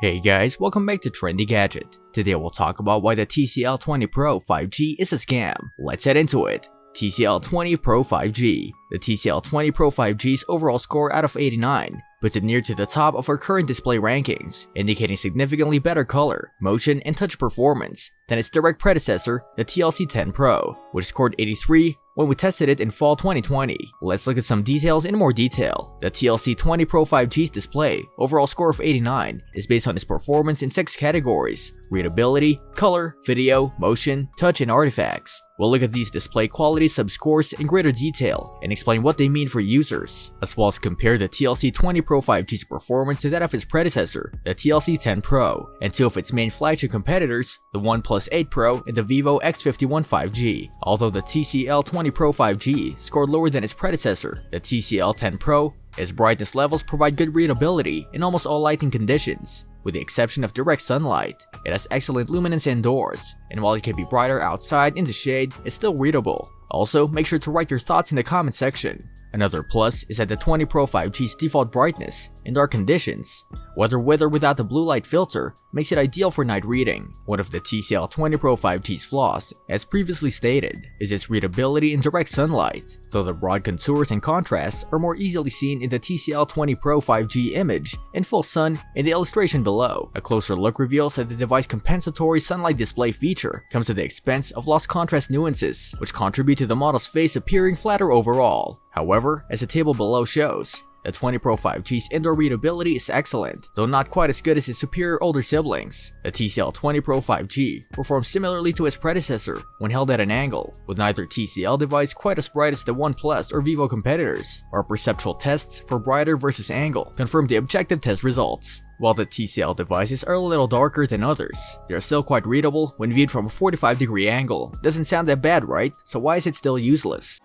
Hey guys, welcome back to Trendy Gadget. Today we'll talk about why the TCL 20 Pro 5G is a scam. Let's head into it. TCL 20 Pro 5G. The TCL 20 Pro 5G's overall score out of 89 puts it near to the top of our current display rankings, indicating significantly better color, motion, and touch performance than its direct predecessor, the TLC 10 Pro, which scored 83 when we tested it in fall 2020. Let's look at some details in more detail. The TLC 20 Pro 5G's display overall score of 89 is based on its performance in 6 categories: readability, color, video, motion, touch, and artifacts. We'll look at these display quality subscores in greater detail and explain what they mean for users, as well as compare the TLC 20 Pro 5G's performance to that of its predecessor, the TLC 10 Pro, and 2 of its main flagship competitors, the OnePlus 8 Pro and the Vivo X51 5G. Although the TCL 20 Pro 5G scored lower than its predecessor, the TCL 10 Pro, its brightness levels provide good readability in almost all lighting conditions. With the exception of direct sunlight, it has excellent luminance indoors, and while it can be brighter outside in the shade, it's still readable. Also, make sure to write your thoughts in the comment section. Another plus is that the 20 Pro 5G's default brightness in dark conditions, whether with or without the blue light filter, makes it ideal for night reading. One of the TCL 20 Pro 5G's flaws, as previously stated, is its readability in direct sunlight, though the broad contours and contrasts are more easily seen in the TCL 20 Pro 5G image in full sun in the illustration below. A closer look reveals that the device's compensatory sunlight display feature comes at the expense of lost contrast nuances, which contribute to the model's face appearing flatter overall. However, as the table below shows, the 20 Pro 5G's indoor readability is excellent, though not quite as good as its superior older siblings. The TCL 20 Pro 5G performs similarly to its predecessor when held at an angle, with neither TCL device quite as bright as the OnePlus or Vivo competitors. Our perceptual tests for brighter versus angle confirm the objective test results. While the TCL devices are a little darker than others, they are still quite readable when viewed from a 45-degree angle. Doesn't sound that bad, right? So why is it still useless?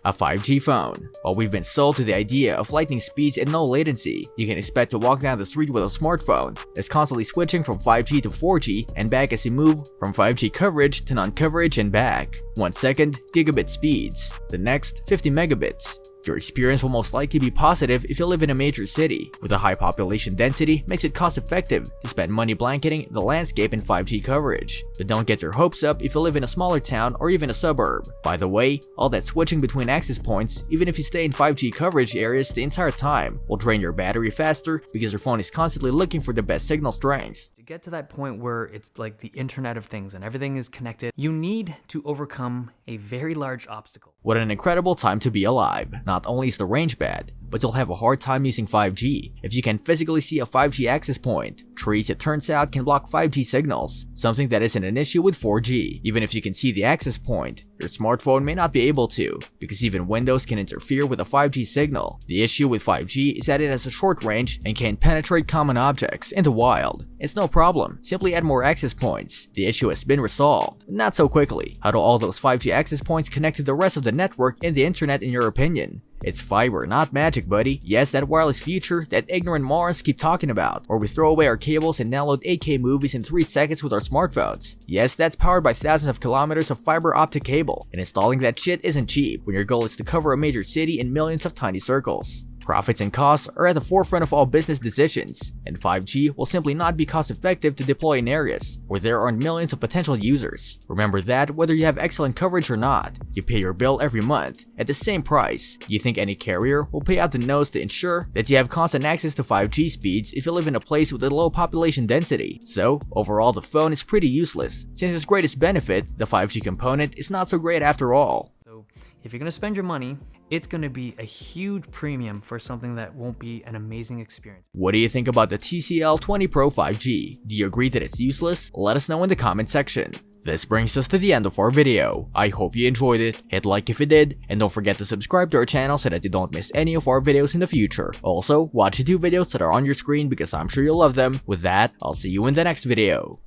A 5G phone. While we've been sold to the idea of lightning speeds and no latency, you can expect to walk down the street with a smartphone that's constantly switching from 5G to 4G and back as you move from 5G coverage to non-coverage and back. 1 second, gigabit speeds. The next, 50 megabits. Your experience will most likely be positive if you live in a major city, with a high population density makes it cost-effective to spend money blanketing the landscape in 5G coverage. But don't get your hopes up if you live in a smaller town or even a suburb. By the way, all that switching between access points, even if you stay in 5G coverage areas the entire time, will drain your battery faster because your phone is constantly looking for the best signal strength. To get to that point where it's like the Internet of Things and everything is connected, you need to overcome a very large obstacle. What an incredible time to be alive. Not only is the range bad, but you'll have a hard time using 5G if you can physically see a 5G access point. Trees, it turns out, can block 5G signals, something that isn't an issue with 4G. Even if you can see the access point, your smartphone may not be able to, because even windows can interfere with a 5G signal. The issue with 5G is that it has a short range and can penetrate common objects in the wild. It's no problem, simply add more access points. The issue has been resolved, not so quickly. How do all those 5G access points connect to the rest of the network and the internet in your opinion? It's fiber, not magic, buddy. Yes, that wireless future that ignorant morons keep talking about, where we throw away our cables and download 8K movies in 3 seconds with our smartphones. Yes, that's powered by thousands of kilometers of fiber optic cable, and installing that shit isn't cheap when your goal is to cover a major city in millions of tiny circles. Profits and costs are at the forefront of all business decisions, and 5G will simply not be cost-effective to deploy in areas where there aren't millions of potential users. Remember that whether you have excellent coverage or not, you pay your bill every month at the same price. You think any carrier will pay out the nose to ensure that you have constant access to 5G speeds if you live in a place with a low population density? So, overall the phone is pretty useless, since its greatest benefit, the 5G component, is not so great after all. If you're going to spend your money, it's going to be a huge premium for something that won't be an amazing experience. What do you think about the TCL 20 Pro 5G? Do you agree that it's useless? Let us know in the comment section. This brings us to the end of our video. I hope you enjoyed it. Hit like if you did, and don't forget to subscribe to our channel so that you don't miss any of our videos in the future. Also, watch the 2 videos that are on your screen because I'm sure you'll love them. With that, I'll see you in the next video.